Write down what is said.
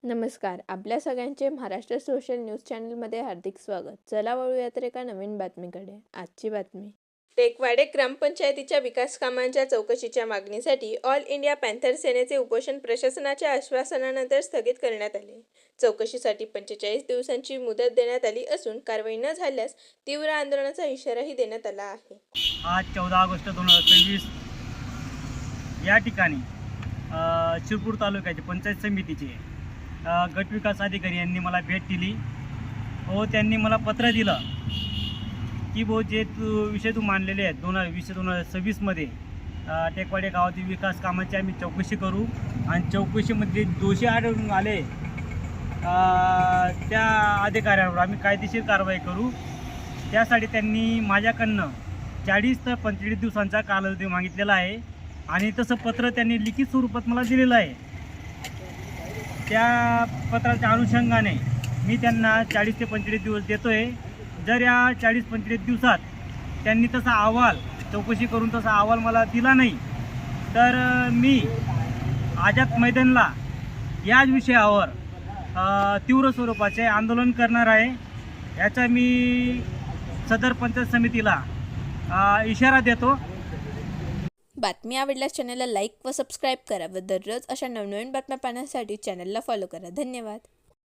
नमस्कार. आपल्या सगळ्यांचे महाराष्ट्र सोशल न्यूज चॅनलमध्ये हार्दिक स्वागत. चला वळूया तर एका नवीन बातमीकडे. आजची बातमी. टेकवाडे ग्रामपंचायतीच्या विकास कामांच्या चौकशीच्या मागणीसाठी ऑल इंडिया पॅन्थर सेनेचे उपोषण प्रशासनाच्या आश्वासनानंतर स्थगित करण्यात आले. चौकशीसाठी 45 दिवसांची मुदत देण्यात आली असून कारवाई न झाल्यास तीव्र आंदोलनाचा इशाराही देण्यात आला आहे. आज 14 ऑगस्ट 2023 या ठिकाणी शिरपूर तालुक्याचे पंचायत समितीचे गट विकास अधिकारी यांनी मला भेट दिली व त्यांनी मला पत्र दिलं की जे विषय तू मांडलेले आहेत 2026मध्ये टेकवाडे गावातील विकास कामाची आम्ही चौकशी करू आणि चौकशीमध्ये दोषी आढळून आले त्या अधिकाऱ्यांवर आम्ही कायदेशीर कारवाई करू. त्यासाठी त्यांनी माझ्याकडनं 40 ते 45 दिवसांचा कालावधी मागितलेला आहे आणि तसं पत्र त्यांनी लिखित स्वरूपात मला दिलेलं आहे. त्या पत्राच्या अनुषंगाने मी त्यांना 40 ते 45 दिवस देतो आहे. जर या 40-45 दिवसात त्यांनी तसा अहवाल चौकशी करून तसा अहवाल मला दिला नाही तर मी आझाद मैदानला याच विषयावर तीव्र स्वरूपाचे आंदोलन करणार आहे. याचा मी सदर पंचायत समितीला इशारा देतो. बातमी आवडल्यास चॅनलला लाईक व सबस्क्राईब करा व दररोज अशा नवनवीन बातम्या पाहण्यासाठी चॅनलला फॉलो करा. धन्यवाद.